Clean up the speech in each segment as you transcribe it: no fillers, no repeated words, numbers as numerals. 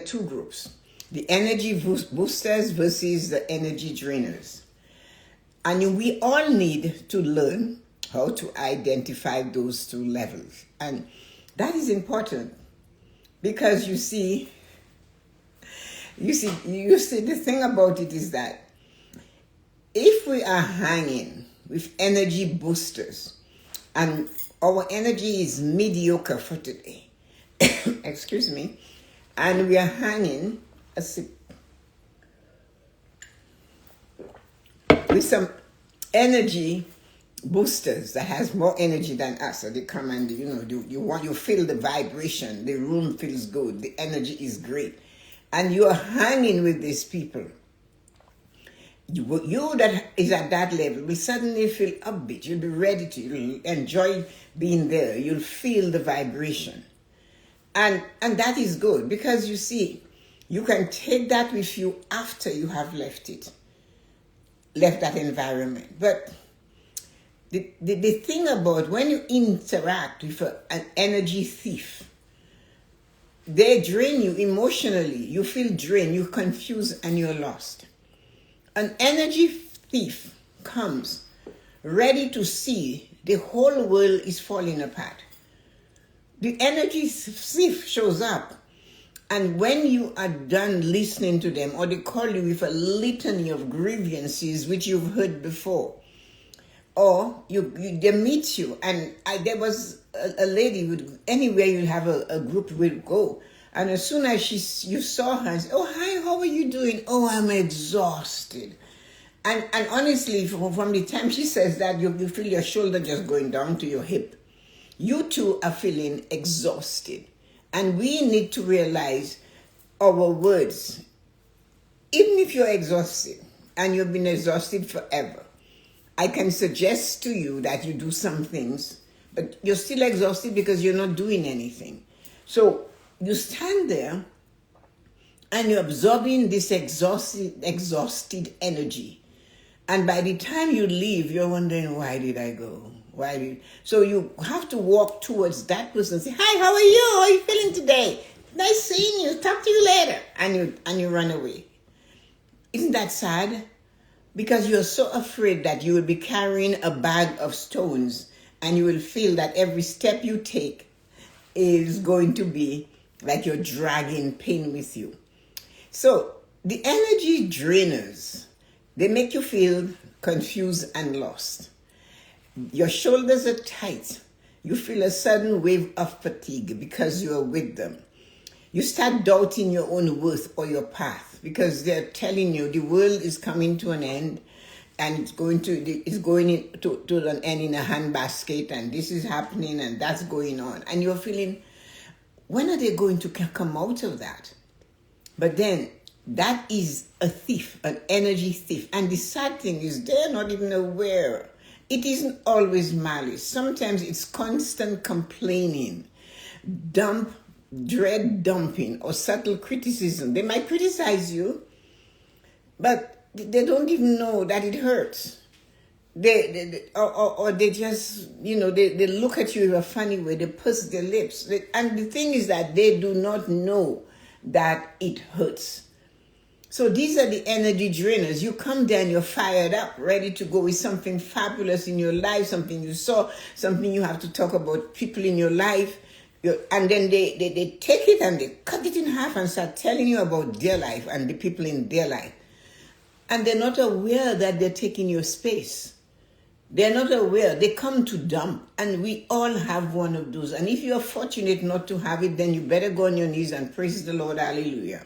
Two groups, the energy boosters versus the energy drainers. And we all need to learn how to identify those two levels. And that is important because you see, the thing about it is that if we are hanging with energy boosters and our energy is mediocre for today, excuse me, and we are hanging with some energy boosters that has more energy than us. So they come and you feel the vibration, the room feels good, the energy is great, and you are hanging with these people. You that is at that level will suddenly feel upbeat. You'll be ready to. You'll enjoy being there. You'll feel the vibration. And that is good because you see, you can take that with you after you have left that environment. But the thing about when you interact with an energy thief, they drain you emotionally. You feel drained, you're confused, and you're lost. An energy thief comes ready to see the whole world is falling apart. The energy thief shows up, and when you are done listening to them, or they call you with a litany of grievances which you've heard before, or they meet you, and there was a lady, anywhere you have a group will go, and as soon as you saw her, say, "Oh, hi, how are you doing?" "Oh, I'm exhausted." And honestly, from the time she says that, you feel your shoulder just going down to your hip. You too are feeling exhausted. And we need to realize our words. Even if you're exhausted and you've been exhausted forever, I can suggest to you that you do some things, but you're still exhausted because you're not doing anything. So you stand there and you're absorbing this exhausted energy. And by the time you leave, you're wondering, why did I go? So you have to walk towards that person and say, "Hi, how are you? How are you feeling today? Nice seeing you. Talk to you later." And you run away. Isn't that sad? Because you're so afraid that you will be carrying a bag of stones and you will feel that every step you take is going to be like you're dragging pain with you. So the energy drainers, they make you feel confused and lost. Your shoulders are tight. You feel a sudden wave of fatigue because you are with them. You start doubting your own worth or your path because they're telling you the world is coming to an end and it's going to an end in a handbasket, and this is happening and that's going on. And you're feeling, when are they going to come out of that? But then that is a thief, an energy thief. And the sad thing is they're not even aware. It isn't always malice. Sometimes it's constant complaining, dread dumping, or subtle criticism. They might criticize you, but they don't even know that it hurts. They just, they look at you in a funny way. They purse their lips. And the thing is that they do not know that it hurts. So these are the energy drainers. You come there and you're fired up, ready to go with something fabulous in your life, something you saw, something you have to talk about, people in your life. And then they take it and they cut it in half and start telling you about their life and the people in their life. And they're not aware that they're taking your space. They're not aware. They come to dump. And we all have one of those. And if you're fortunate not to have it, then you better go on your knees and praise the Lord. Hallelujah.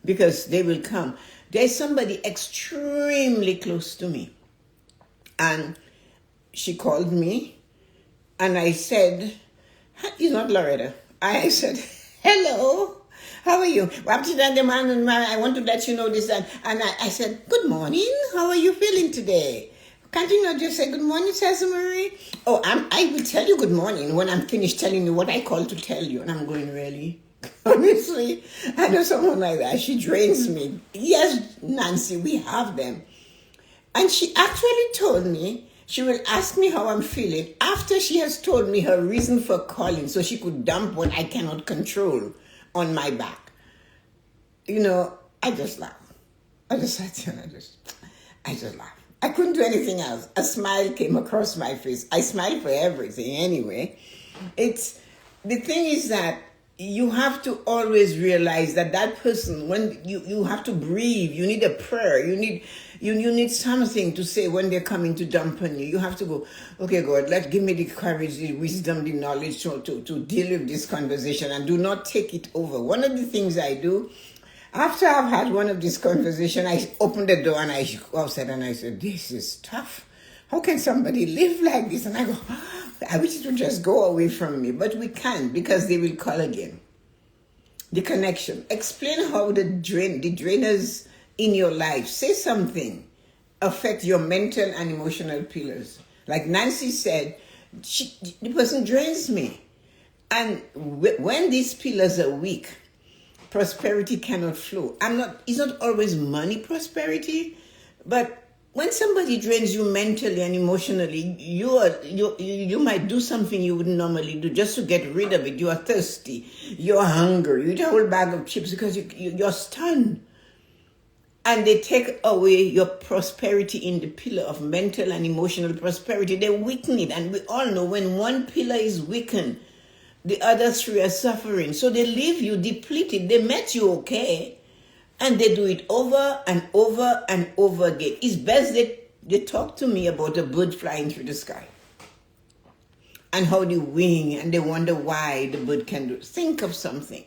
Because they will come. There's somebody extremely close to me. And she called me. And I said, "It's not Loretta." I said, "Hello, how are you? I want to let you know this." And I said, "Good morning. How are you feeling today?" Can't you not just say, "Good morning, Tessa-Marie"? "Oh, I will tell you good morning when I'm finished telling you what I called to tell you." And I'm going, "Really?" Honestly, I know someone like that. She drains me. Yes, Nancy, we have them. And she actually told me she will ask me how I'm feeling after she has told me her reason for calling, so she could dump what I cannot control on my back. I just laugh. I just sat here and I just laugh. I couldn't do anything else. A smile came across my face. I smile for everything anyway. The thing is that you have to always realize that person, when you have to breathe, you need a prayer, you need something to say when they're coming to dump on you. You have to go, okay, God, give me the courage, the wisdom, the knowledge to deal with this conversation, and do not take it over. One of the things I do, after I've had one of these conversations, I open the door and I go outside and I say, this is tough. How can somebody live like this? And I go, I wish it would just go away from me. But we can't, because they will call again. The connection. Explain how the drainers in your life, say something, affect your mental and emotional pillars. Like Nancy said, the person drains me. And when these pillars are weak, prosperity cannot flow. It's not always money prosperity, but when somebody drains you mentally and emotionally, you might do something you wouldn't normally do just to get rid of it. You are thirsty, you're hungry, you eat a whole bag of chips because you're stunned. And they take away your prosperity in the pillar of mental and emotional prosperity. They weaken it. And we all know when one pillar is weakened, the other three are suffering. So they leave you depleted. They met you okay, and they do it over and over and over again. It's best they talk to me about a bird flying through the sky and how they wing, and they wonder why the bird can do it. Think of something.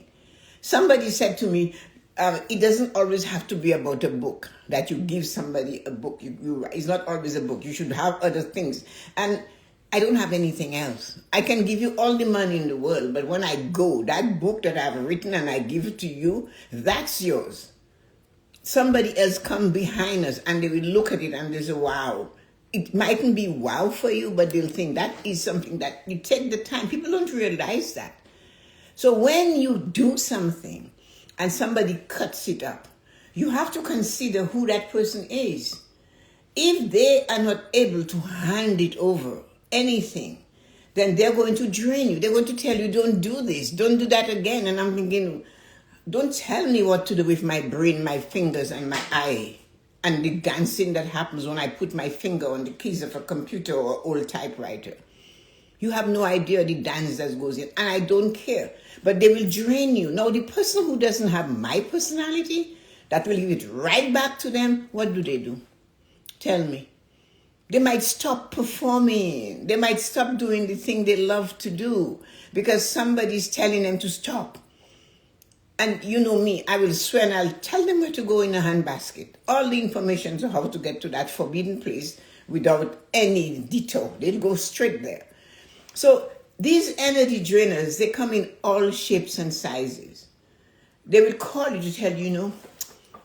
Somebody said to me, it doesn't always have to be about a book, that you give somebody a book. It's not always a book. You should have other things. And I don't have anything else. I can give you all the money in the world, but when I go, that book that I've written and I give it to you, that's yours. Somebody else come behind us and they will look at it and they say, wow. It mightn't be wow for you, but they'll think that is something that you take the time. People don't realize that. So when you do something and somebody cuts it up, you have to consider who that person is. If they are not able to hand it over, anything, then they're going to drain you. They're going to tell you, don't do this, don't do that again. And I'm thinking, don't tell me what to do with my brain, my fingers, and my eye, and the dancing that happens when I put my finger on the keys of a computer or old typewriter. You have no idea the dance that goes in, and I don't care. But they will drain you. Now, the person who doesn't have my personality, that will give it right back to them, what do? Tell me. They might stop performing. They might stop doing the thing they love to do because somebody's telling them to stop. And you know me, I will swear and I'll tell them where to go in a handbasket. All the information to how to get to that forbidden place without any detour. They'll go straight there. So these energy drainers, they come in all shapes and sizes. They will call you to tell you,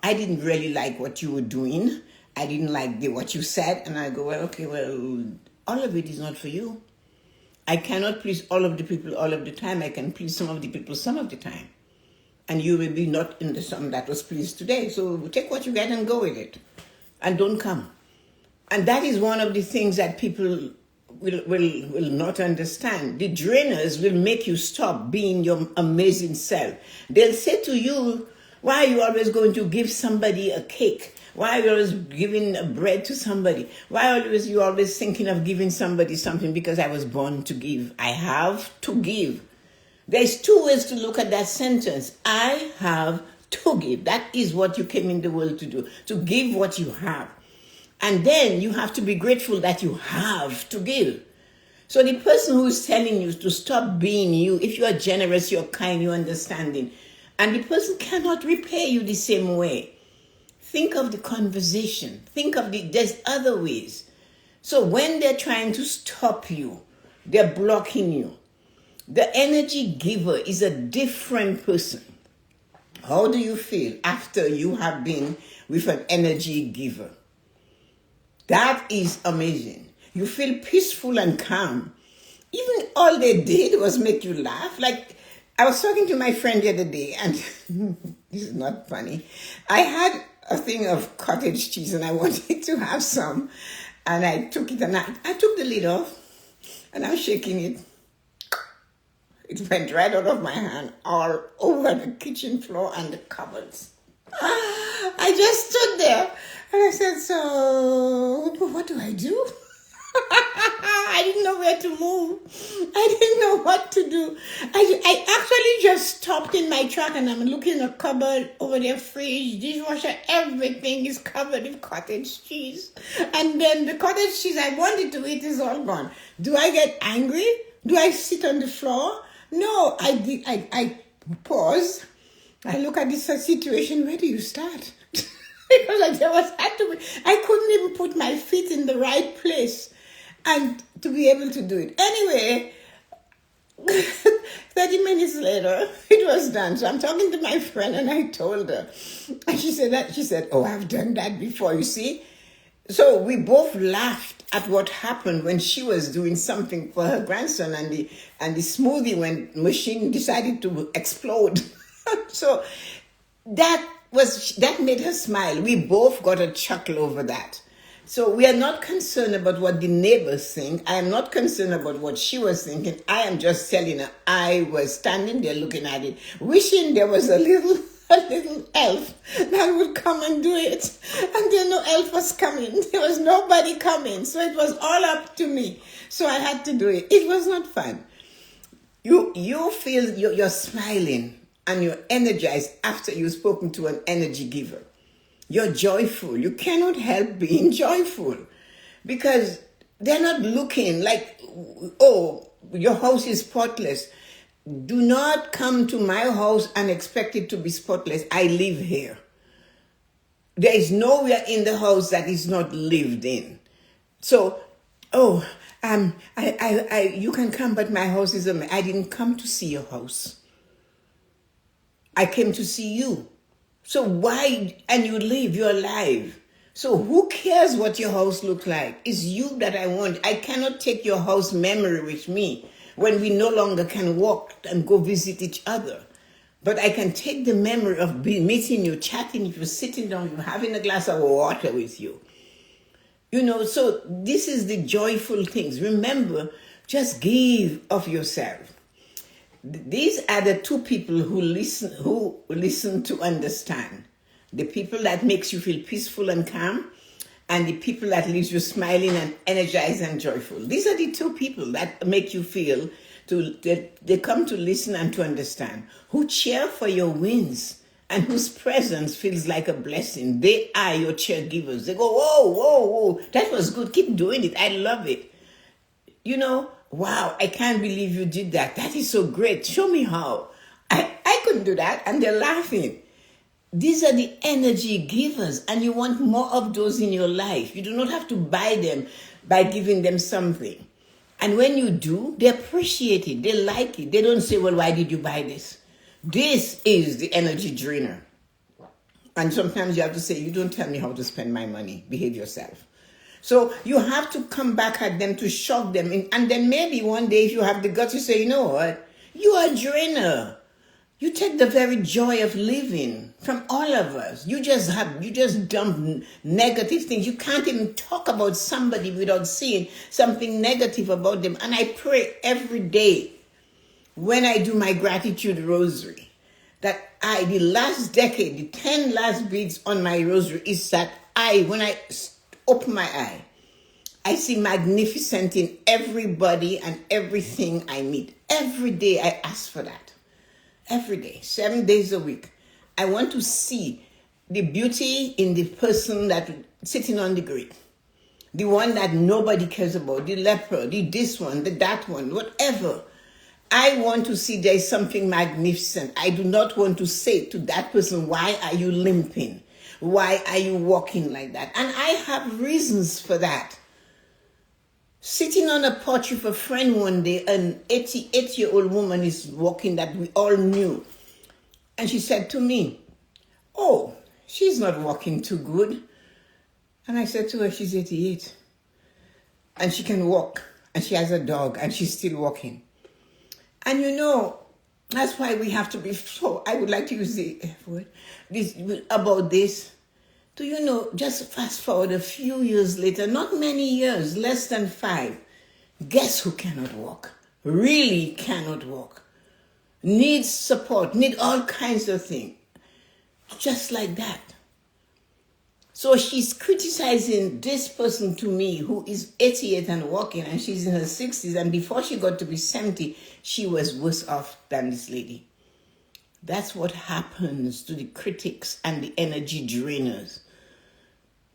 I didn't really like what you were doing. I didn't like what you said. And I go, all of it is not for you. I cannot please all of the people all of the time. I can please some of the people some of the time. And you will be not in the sum that was pleased today. So take what you get and go with it. And don't come. And that is one of the things that people will not understand. The drainers will make you stop being your amazing self. They'll say to you, why are you always going to give somebody a cake? Why are you always giving bread to somebody? Why are you always thinking of giving somebody something? Because I was born to give. I have to give. There's two ways to look at that sentence. I have to give. That is what you came in the world to do, to give what you have. And then you have to be grateful that you have to give. So the person who is telling you to stop being you, if you are generous, you're kind, you're understanding, and the person cannot repay you the same way. Think of the conversation. There's other ways. So when they're trying to stop you, they're blocking you. The energy giver is a different person. How do you feel after you have been with an energy giver? That is amazing. You feel peaceful and calm. Even all they did was make you laugh. Like, I was talking to my friend the other day, and this is not funny. I had a thing of cottage cheese, and I wanted to have some. And I took it, and I took the lid off, and I'm shaking it. It went right out of my hand, all over the kitchen floor and the cupboards. I just stood there and I said, so what do I do? I didn't know where to move. I didn't know what to do. I actually just stopped in my truck and I'm looking in a cupboard over there, fridge, dishwasher, everything is covered in cottage cheese. And then the cottage cheese I wanted to eat is all gone. Do I get angry? Do I sit on the floor? No, I pause. I look at this situation. Where do you start? Because I couldn't even put my feet in the right place and to be able to do it. Anyway, 30 minutes later, it was done. So I'm talking to my friend and I told her. And she said, oh, I've done that before, you see. So we both laughed at what happened when she was doing something for her grandson and the smoothie machine decided to explode. So that made her smile. We both got a chuckle over that. So we are not concerned about what the neighbors think. I am not concerned about what she was thinking. I am just telling her I was standing there looking at it, wishing there was a little elf that would come and do it. And then no elf was coming. There was nobody coming. So it was all up to me. So I had to do it. It was not fun. You feel you're smiling and you're energized after you've spoken to an energy giver. You're joyful. You cannot help being joyful because they're not looking like, oh, your house is spotless. Do not come to my house and expect it to be spotless. I live here. There is nowhere in the house that is not lived in. So, you can come, but my house is a mess. I didn't come to see your house. I came to see you. So why, and you live, you're alive. So who cares what your house looks like? It's you that I want. I cannot take your house memory with me when we no longer can walk and go visit each other. But I can take the memory of meeting you, chatting with you, sitting down, having a glass of water with you. So this is the joyful things. Remember, just give of yourself. These are the two people who listen to understand. The people that makes you feel peaceful and calm, and the people that leaves you smiling and energized and joyful. These are the two people that make you feel they come to listen and to understand, who cheer for your wins and whose presence feels like a blessing. They are your cheergivers. They go, whoa, whoa, whoa, that was good. Keep doing it. I love it. Wow, I can't believe you did that. That is so great. Show me how. I couldn't do that. And they're laughing. These are the energy givers, and you want more of those in your life. You do not have to buy them by giving them something. And when you do, they appreciate it. They like it. They don't say, well, why did you buy this? This is the energy drainer. And sometimes you have to say, you don't tell me how to spend my money. Behave yourself. So you have to come back at them to shock them. And then maybe one day if you have the guts, you say, you know what? You are a drainer. You take the very joy of living from all of us. You just dump negative things. You can't even talk about somebody without seeing something negative about them. And I pray every day when I do my gratitude rosary that the last decade, the 10 last beads on my rosary is that when I open my eye, I see magnificent in everybody and everything I meet. Every day I ask for that. Every day, 7 days a week. I want to see the beauty in the person that sitting on the grave. The one that nobody cares about, the leper, this one, that one, whatever. I want to see there is something magnificent. I do not want to say to that person, why are you limping? Why are you walking like that? And I have reasons for that. Sitting on a porch with a friend one day, an 88-year-old woman is walking that we all knew. And she said to me, oh, she's not walking too good. And I said to her, she's 88. And she can walk. And she has a dog. And she's still walking. And that's why we have to be so, I would like to use the F word, about this. Do you know, just fast forward a few years later, not many years, less than 5, guess who cannot walk? Really cannot walk. Needs support, need all kinds of things. Just like that. So she's criticizing this person to me who is 88 and walking, and she's in her 60s, and before she got to be 70, she was worse off than this lady. That's what happens to the critics and the energy drainers.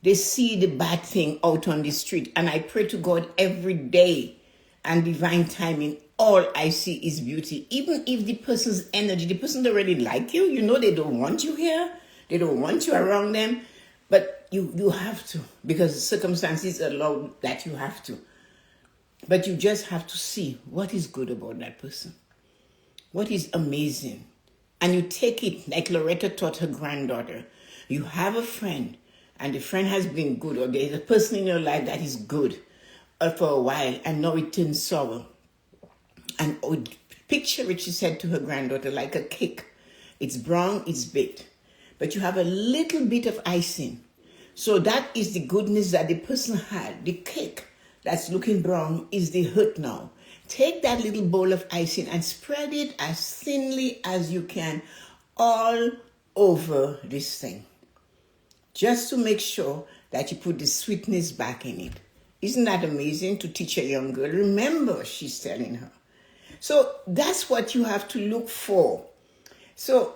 They see the bad thing out on the street, and I pray to God every day and divine timing. All I see is beauty. Even if the person's energy, the person don't really like you, they don't want you here, they don't want you around them, but you have to, because circumstances allow that you have to. But you just have to see what is good about that person, what is amazing. And you take it like Loretta taught her granddaughter. You have a friend, and the friend has been good, or there's a person in your life that is good for a while, and now it turns sour. And picture it, she said to her granddaughter, like a cake. It's brown, it's baked, but you have a little bit of icing. So that is the goodness that the person had. The cake that's looking brown is the hurt now. Take that little bowl of icing and spread it as thinly as you can all over this thing, just to make sure that you put the sweetness back in it. Isn't that amazing to teach a young girl? Remember, she's telling her. So that's what you have to look for. So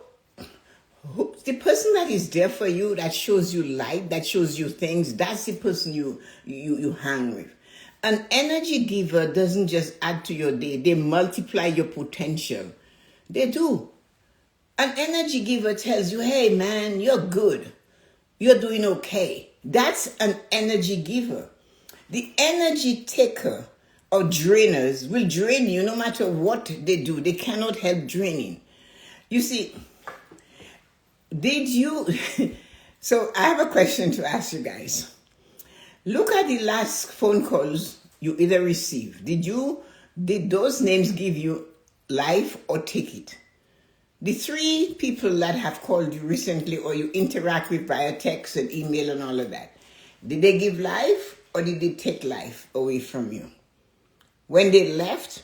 the person that is there for you, that shows you light, that shows you things, that's the person you hang with. An energy giver doesn't just add to your day. They multiply your potential. They do. An energy giver tells you, hey, man, you're good. You're doing okay. That's an energy giver. The energy taker or drainers will drain you no matter what they do. They cannot help draining. You see, so I have a question to ask you guys. Look at the last phone calls you either received. Did those names give you life or take it? The 3 people that have called you recently or you interact with via text and email and all of that, did they give life or did they take life away from you? When they left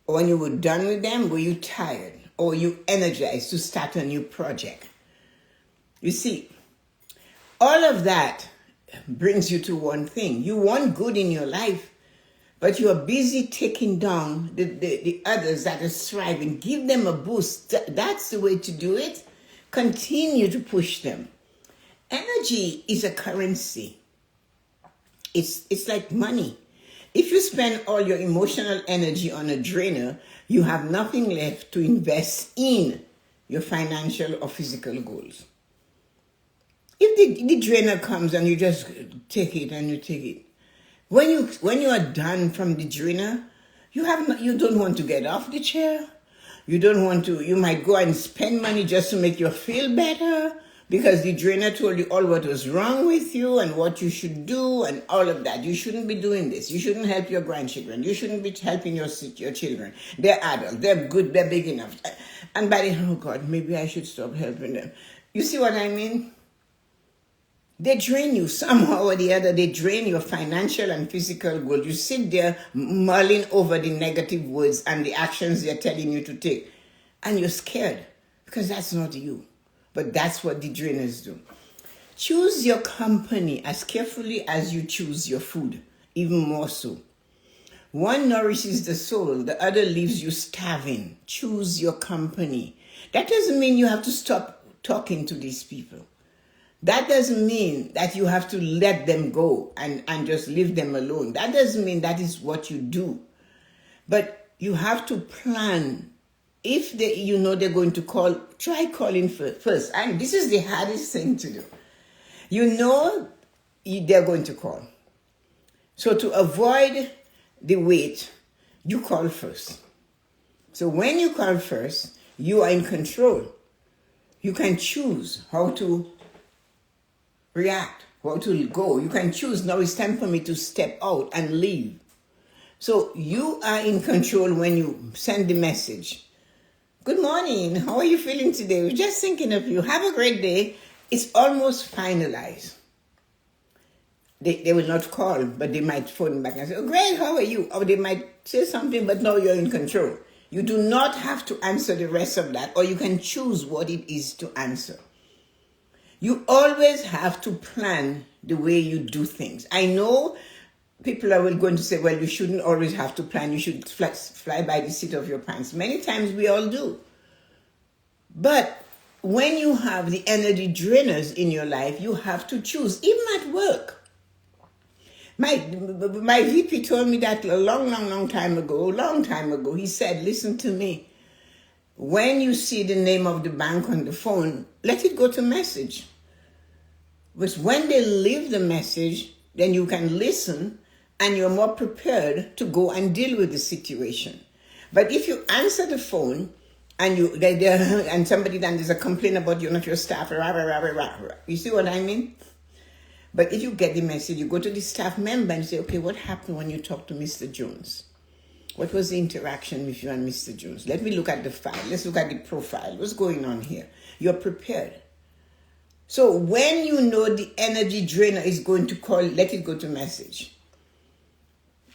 or when you were done with them, were you tired or were you energized to start a new project? You see, all of that brings you to one thing. You want good in your life, but you are busy taking down the others that are thriving. Give them a boost. That's the way to do it. Continue to push them. Energy is a currency. It's like money. If you spend all your emotional energy on a drainer, you have nothing left to invest in your financial or physical goals. If the drainer comes and you just take it and you take it, when you are done from the drainer, you don't want to get off the chair. You might go and spend money just to make you feel better because the drainer told you all what was wrong with you and what you should do and all of that. You shouldn't be doing this. You shouldn't help your grandchildren. You shouldn't be helping your children. They're adults. They're good. They're big enough. And oh God, maybe I should stop helping them. You see what I mean? They drain you somehow or the other. They drain your financial and physical goals. You sit there mulling over the negative words and the actions they're telling you to take. And you're scared because that's not you. But that's what the drainers do. Choose your company as carefully as you choose your food, even more so. One nourishes the soul, the other leaves you starving. Choose your company. That doesn't mean you have to stop talking to these people. That doesn't mean that you have to let them go and just leave them alone. That doesn't mean that is what you do. But you have to plan. If they're going to call, try calling first. And this is the hardest thing to do. They're going to call. So to avoid the wait, you call first. So when you call first, you are in control. You can choose how to react, how to go. You can choose, now it's time for me to step out and leave. So you are in control when you send the message. Good morning. How are you feeling today? We're just thinking of you. Have a great day. It's almost finalized. They will not call, but they might phone back and say, oh, great, how are you? Or they might say something, but now you're in control. You do not have to answer the rest of that, or you can choose what it is to answer. You always have to plan the way you do things. I know people are going to say, well, you shouldn't always have to plan. You should fly by the seat of your pants. Many times we all do. But when you have the energy drainers in your life, you have to choose, even at work. My VP told me that a long time ago. He said, listen to me. When you see the name of the bank on the phone, let it go to message. But when they leave the message, then you can listen and you're more prepared to go and deal with the situation. But if you answer the phone and and somebody then there's a complaint about you, not your staff, you see what I mean? But if you get the message, you go to the staff member and say, okay, what happened when you talked to Mr. Jones? What was the interaction with you and Mr. Jones? Let me look at the file. Let's look at the profile. What's going on here? You're prepared. So when you know the energy drainer is going to call, let it go to message.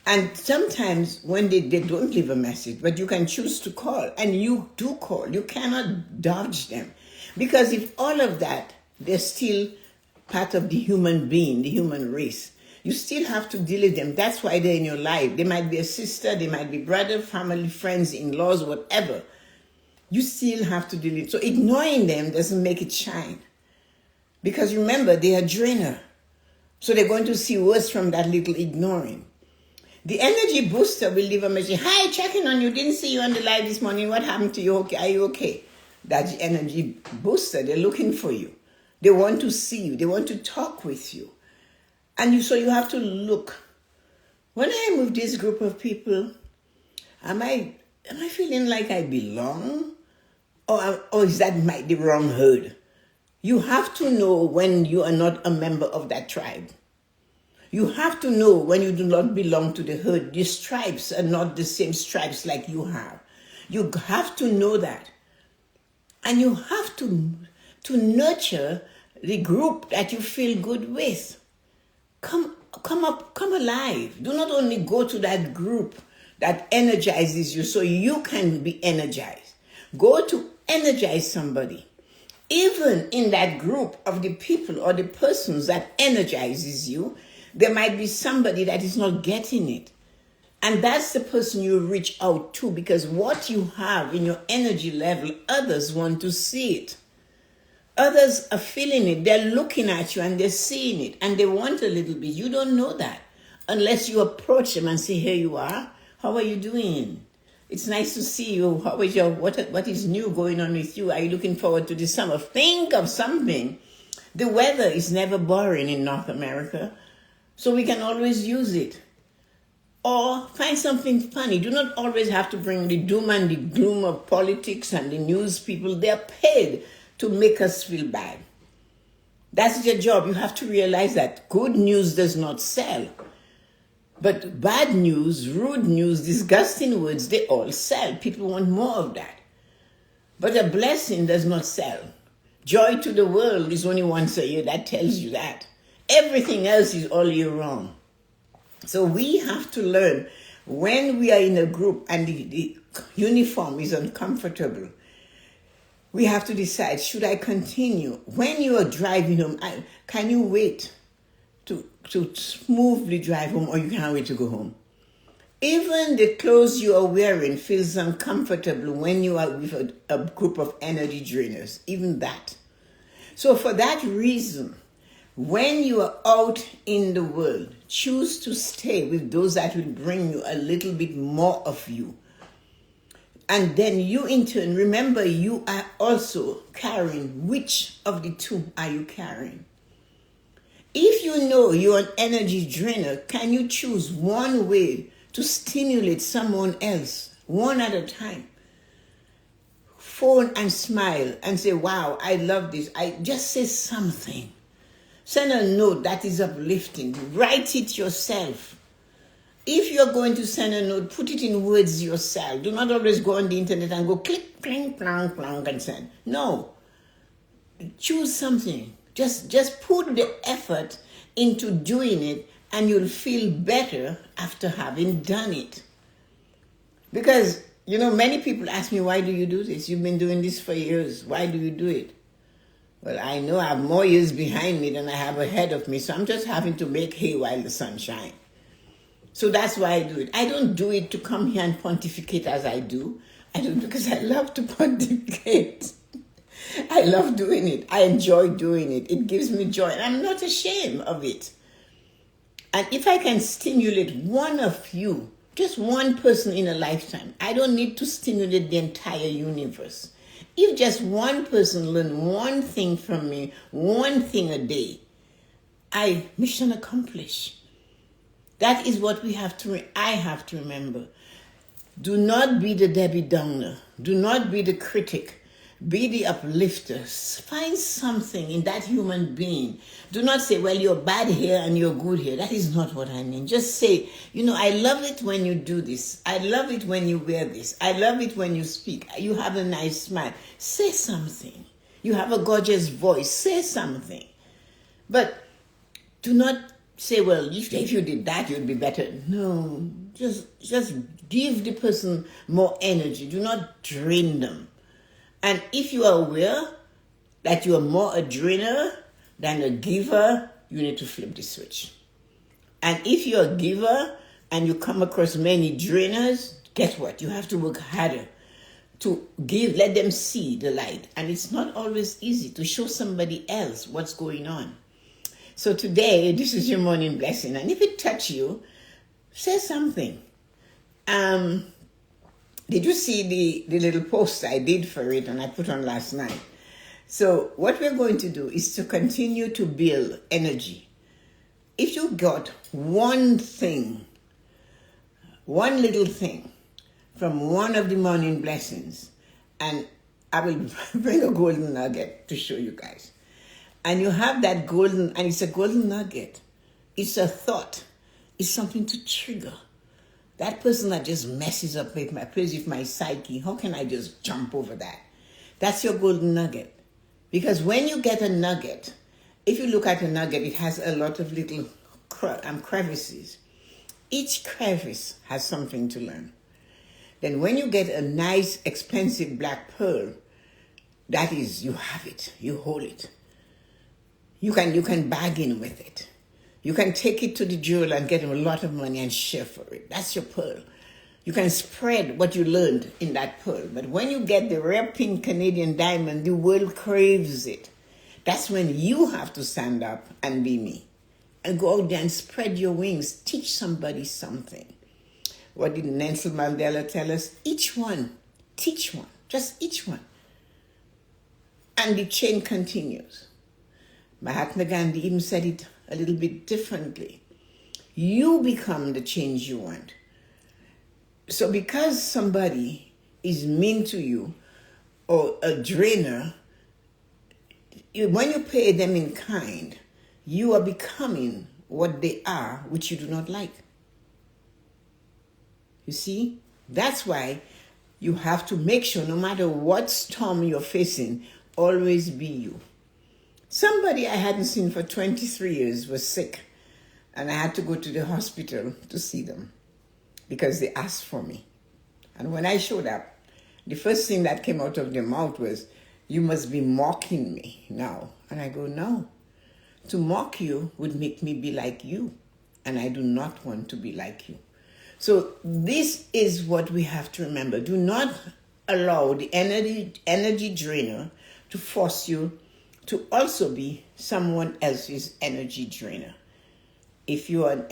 And sometimes when they don't leave a message, but you can choose to call, and you do call. You cannot dodge them. Because if all of that, they're still part of the human being, the human race. You still have to deal with them. That's why they're in your life. They might be a sister, they might be brother, family, friends, in-laws, whatever. You still have to deal with it. So ignoring them doesn't make it shine. Because remember, they are drainer. So they're going to see worse from that little ignoring. The energy booster will leave a message. Hi, checking on you. Didn't see you on the live this morning. What happened to you? Okay, are you okay? That's the energy booster. They're looking for you. They want to see you. They want to talk with you. And so you have to look. When I'm with this group of people, am I feeling like I belong? Or is that the wrong herd? You have to know when you are not a member of that tribe. You have to know when you do not belong to the herd. These tribes are not the same stripes like you have. You have to know that. And you have to nurture the group that you feel good with. Come alive. Do not only go to that group that energizes you so you can be energized. Go to energize somebody. Even in that group of the people or the persons that energizes you, there might be somebody that is not getting it. And that's the person you reach out to, because what you have in your energy level, others want to see it. Others are feeling it. They're looking at you and they're seeing it. And they want a little bit. You don't know that unless you approach them and say, here you are. How are you doing? It's nice to see you. How is what is new going on with you? Are you looking forward to the summer? Think of something. The weather is never boring in North America, so we can always use it. Or find something funny. Do not always have to bring the doom and the gloom of politics and the news people. They're paid to make us feel bad. That's their job. You have to realize that good news does not sell. But bad news, rude news, disgusting words, they all sell. People want more of that. But a blessing does not sell. Joy to the world is only once a year. That tells you that. Everything else is all year round. So we have to learn when we are in a group and the uniform is uncomfortable. We have to decide, should I continue? When you are driving home, can you wait to smoothly drive home, or you can't wait to go home? Even the clothes you are wearing feels uncomfortable when you are with a group of energy drainers, even that. So for that reason, when you are out in the world, choose to stay with those that will bring you a little bit more of you. And then you in turn, remember you are also carrying. Which of the two are you carrying? If you know you're an energy drainer, can you choose one way to stimulate someone else, one at a time? Phone and smile and say, wow, I love this. I just say something. Send a note that is uplifting. Write it yourself. If you're going to send a note, put it in words yourself. Do not always go on the internet and go click, clink, clonk, clonk and send. No. Choose something. Just put the effort into doing it, and you'll feel better after having done it. Because, many people ask me, why do you do this? You've been doing this for years. Why do you do it? Well, I know I have more years behind me than I have ahead of me, so I'm just having to make hay while the sun shines. So that's why I do it. I don't do it to come here and pontificate as I do. I do it because I love to pontificate. I love doing it. I enjoy doing it. It gives me joy, and I'm not ashamed of it. And if I can stimulate one of you, just one person in a lifetime, I don't need to stimulate the entire universe. If just one person learn one thing from me, one thing a day, mission accomplished. That is what I have to remember. Do not be the Debbie Downer. Do not be the critic. Be the uplifter. Find something in that human being. Do not say, well, you're bad here and you're good here. That is not what I mean. Just say, I love it when you do this. I love it when you wear this. I love it when you speak. You have a nice smile. Say something. You have a gorgeous voice. Say something. But do not say, well, if you did that, you'd be better. No, just give the person more energy. Do not drain them. And if you are aware that you are more a drainer than a giver, you need to flip the switch. And if you're a giver and you come across many drainers, guess what? You have to work harder to let them see the light. And it's not always easy to show somebody else what's going on. So today, this is your morning blessing. And if it touches you, say something. Did you see the little post I did for it and I put on last night? So what we're going to do is to continue to build energy. If you got one little thing from one of the morning blessings, and I will bring a golden nugget to show you guys. And you have that and it's a golden nugget. It's a thought. It's something to trigger. That person that just messes up with my psyche, how can I just jump over that? That's your golden nugget. Because when you get a nugget, if you look at a nugget, it has a lot of little crevices. Each crevice has something to learn. Then when you get a nice, expensive black pearl, that is, you have it, you hold it. You can bargain with it. You can take it to the jeweler and get him a lot of money and share for it. That's your pearl. You can spread what you learned in that pearl. But when you get the rare pink Canadian diamond, the world craves it. That's when you have to stand up and be me. And go out there and spread your wings. Teach somebody something. What did Nelson Mandela tell us? Each one. Teach one. Just each one. And the chain continues. Mahatma Gandhi even said it a little bit differently. You become the change you want. So because somebody is mean to you or a drainer, when you pay them in kind, you are becoming what they are, which you do not like. You see? That's why you have to make sure no matter what storm you're facing, always be you. Somebody I hadn't seen for 23 years was sick, and I had to go to the hospital to see them because they asked for me. And when I showed up, the first thing that came out of their mouth was, "You must be mocking me now." And I go, "No. To mock you would make me be like you, and I do not want to be like you." So this is what we have to remember. Do not allow the energy drainer to force you to also be someone else's energy drainer. If you are an